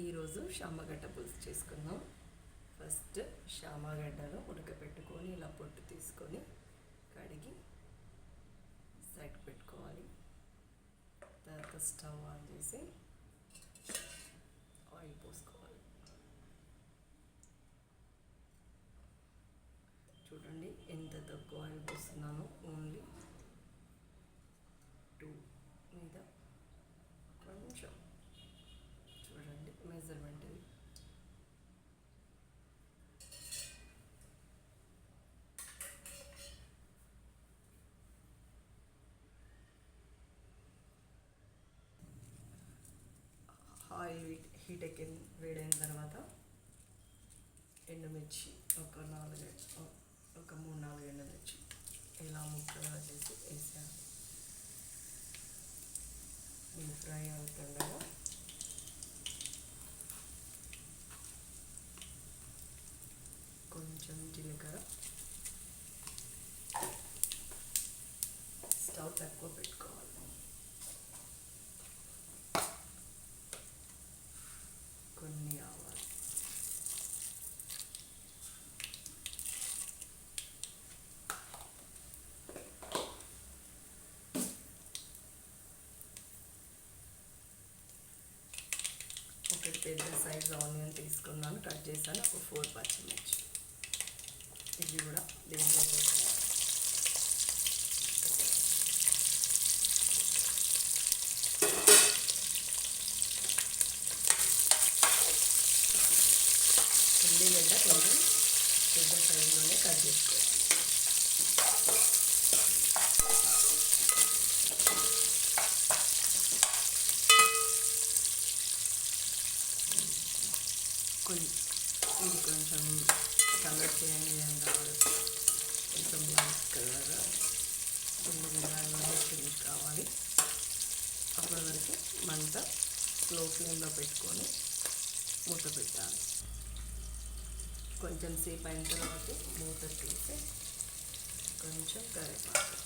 ఈరోజు శామగడ్డ పులుసు చేసుకుందాం. ఫస్ట్ శామగడ్డను ఉడకపెట్టుకొని ఇలా పొట్టు తీసుకొని కడిగి సైడ్ పెట్టుకోవాలి. తర్వాత స్టవ్ ఆన్ చేసి ఆయిల్ పోసుకోవాలి. చూడండి ఎంత తక్కువ ఆయిల్ పోస్తున్నాను, ఓన్లీ 2 మీద కొంచెం చూడండి మెజర్మెంట్ ఇది. ఆయిల్ హీట్ వేడైన తర్వాత ఎండుమిర్చి ఒక 3-4 ఎండుమిర్చి ఇలా ముక్కలుగా చేసి వేసాను. ఇవి ఫ్రై అవుతుండగా కొంచెం జీలకర్ర, స్టవ్ తక్కువ పెట్టుకోవాలి. కొన్ని ఆవాలు, ఒక పెద్ద సైజ్ ఆనియన్ తీసుకున్నాను, కట్ చేశాను. ఒక 4 పచ్చిమిర్చి, ఇవి కూడా దీంట్లో వేసుకోవాలి. ఉల్లిగడ్డ కొంచెం పెద్ద సైజులోనే కట్ చేసుకోవాలి. ఇది కొంచెం కలర్ చేంజ్ అయ్యేంత వరకు కొంచెం లైట్ కలర్ ఉల్లిగడ్డ చేంజ్ కావాలి. అప్పటి వరకు మంట స్లో ఫ్లేమ్లో పెట్టుకొని మూత పెట్టాలి. కొంచెం సేపు అయిన తర్వాత మూత తీసి కొంచెం కరివేపాకు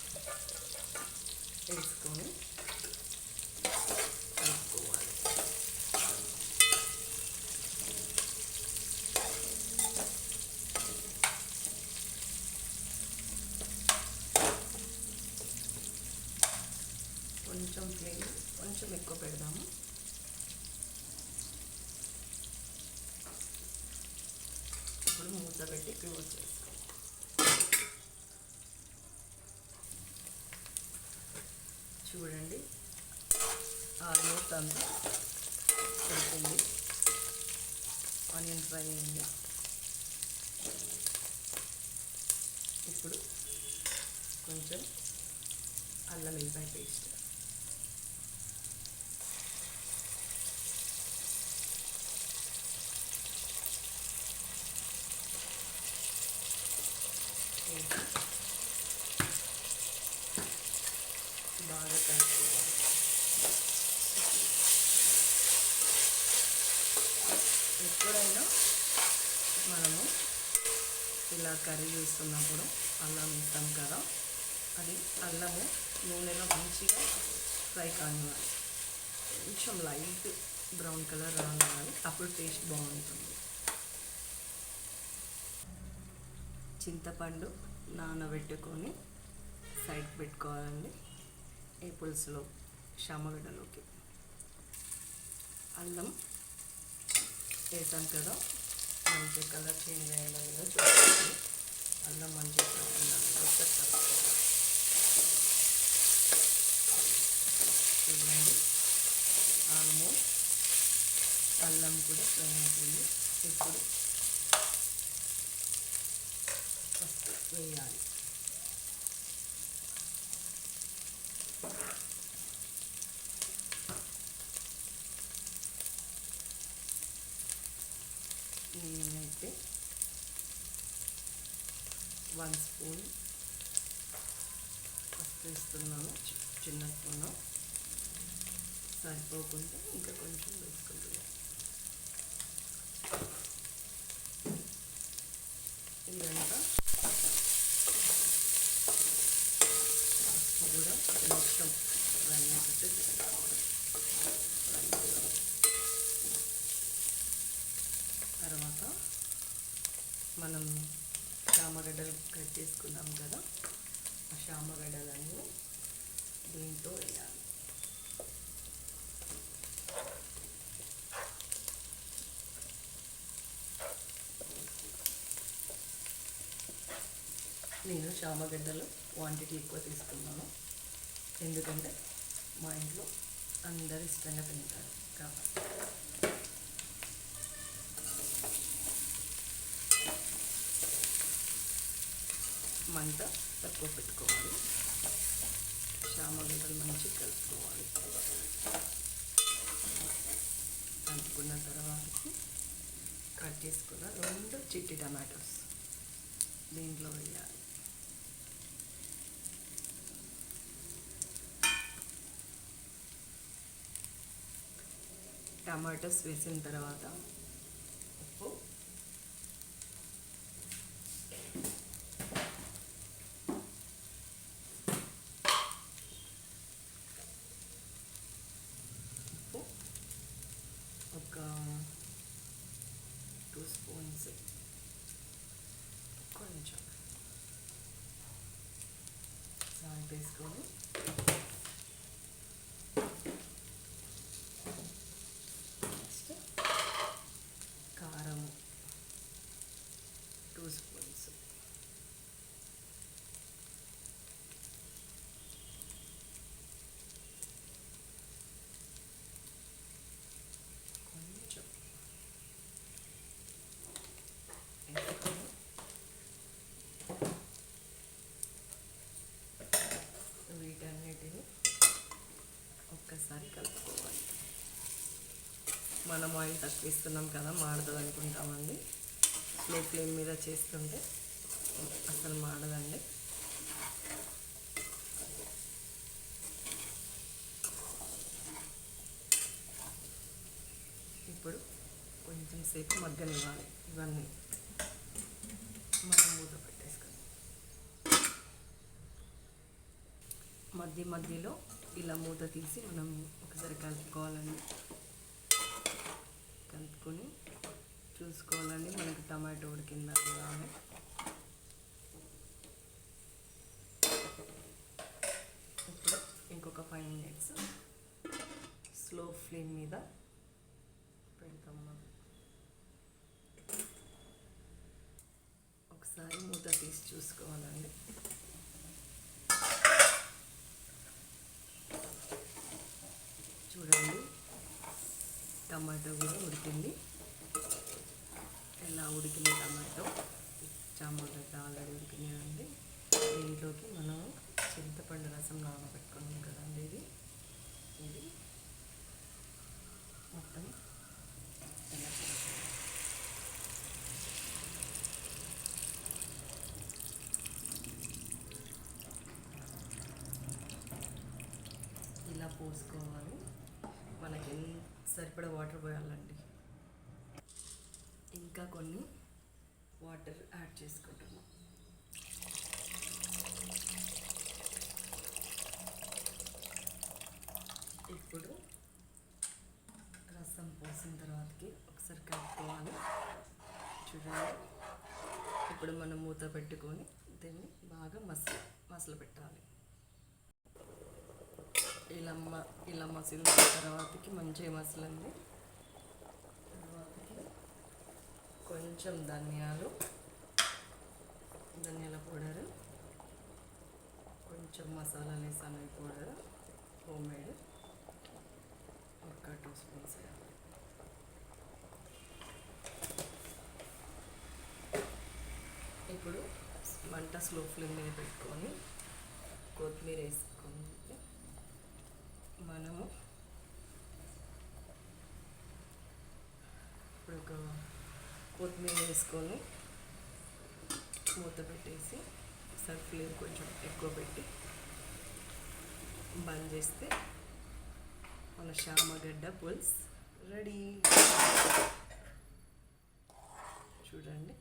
వేసుకొని కలుపుకోవాలి. కొంచెం ఫ్లేమ్ కొంచెం ఎక్కువ పెడదాము. ఇప్పుడు మూత పెట్టి క్లోజ్ చేసుకోవాలి. చూడండి ఆల్మోస్ట్ అంతా అయిపోయింది, ఆనియన్ ఫ్రై అయింది. ఇప్పుడు కొంచెం అల్లం వెల్లిపాయ పేస్ట్, బాగా కలుపుకోవాలి. ఎప్పుడైనా మనము ఇలా కర్రీ చేస్తున్నప్పుడు అల్లం వేస్తాం కదా, అది అల్లము నూనెలో మంచిగా ఫ్రై కానివ్వాలి. కొంచెం లైట్ బ్రౌన్ కలర్ రానివ్వాలి, అప్పుడు టేస్ట్ బాగుంటుంది. చింతపండు నానబెట్టుకొని సైడ్ పెట్టుకోవాలండి. ఈ పులుసులో శామగడ్డలోకి అల్లం వేసాం కదా, మంచి కలర్ చేంజ్ అయ్యేలా చూసుకోవాలి. అల్లం మంచిగా చూడండి ఆల్మోస్ట్ అల్లం కూడా ఫ్రై అవుతుంది. ఇప్పుడు ఫస్ట్ వేయాలి. నేనైతే 1 స్పూన్ ఫస్ట్ వేస్తున్నాను, చిన్న స్పూను సరిపోకుండా ఇంకా కొంచెం వేసుకుంటున్నాను. ఇదంతా కూడా మొత్తం ఫ్రై అయ్యేటట్టు చేసుకోవాలి. మనం చామగడ్డలు కట్ చేసుకున్నాం కదా, ఆ చామగడ్డలన్నీ దీంట్లో వేయాలి. నేను చామగడ్డలు క్వాంటిటీ ఎక్కువ తీసుకున్నాను, ఎందుకంటే మా ఇంట్లో అందరు ఇష్టంగా తింటారు కాబట్టి. మంట తక్కువ పెట్టుకోవాలి, చామగడ్డలు మంచిగా కలుపుకోవాలి. కలుపుకున్న తర్వాతకి కట్ చేసుకున్న 2 చిట్టి టమాటోస్ దీంట్లో వేయాలి. టమాటోస్ వేసిన తర్వాత ఉప్పు, ఒక 2 స్పూన్స్ కొంచెం సాల్ట్ వేసుకొని నెక్స్ట్ కారం 2 స్పూన్స్, కొంచెం వేసుకొని వీటన్నిటిని ఒక్కసారి కలుపుకోవాలి. మనం ఆయిల్ తక్కువ ఇస్తున్నాం కదా, మాడదు అనుకుంటామండి. స్లో ఫ్లేమ్ మీద చేస్తుంటే అసలు మాడదండి. ఇప్పుడు కొంచెం సేపు మగ్గనివ్వాలి. ఇవన్నీ మనం మూత పెట్టేసుకొని మధ్యలో ఇలా మూత తీసి మనం ఒకసారి కలుపుకోవాలండి. కలుపుకొని చూసుకోవాలండి మనకి టమాటో ఉడికిందా లేదా అని. ఇప్పుడు ఇంకొక 5 minutes స్లో ఫ్లేమ్ మీద పెడతాం. ఒకసారి మూత తీసి చూసుకోవాలండి. చూడండి టమాటో కూడా ఉడికింది. ఇలా ఉడికిన టమాటో, చామగడ్డ ఆల్రెడీ ఉడికినాయండి. దీంట్లోకి మనం చింతపండు రసం నానబెట్టుకున్నాం కదండి, ఇది మొత్తం ఇలా పోసుకోవాలి. మనకి సరిపడా వాటర్ పోయాలండి. ఇంకా కొన్ని వాటర్ యాడ్ చేసుకుంటున్నాం. ఇప్పుడు రసం పోసిన తర్వాతకి ఒకసారి కలుపుకోవాలి. చూడండి, ఇప్పుడు మనం మూత పెట్టుకొని దీన్ని బాగా మసలు పెట్టాలి. ఇలా మసిలిన తర్వాతకి మంచిగా మసలండి. తర్వాతకి కొంచెం ధనియాల పౌడరు, కొంచెం మసాలా వేసాను పౌడర్ హోమ్ మేడ్, ఒక 2 స్పూన్స్. ఇప్పుడు మంట స్లో ఫ్లేమ్ మీద పెట్టుకొని కొత్తిమీర వేసుకొని మనము ఇప్పుడు ఒక కొత్తిమీర వేసుకొని మూత పెట్టేసి ఒకసారి ఫ్లేమ్ కొంచెం ఎక్కువ పెట్టి బంద్ చేస్తే మన చామగడ్డ పులుసు రెడీ. చూడండి.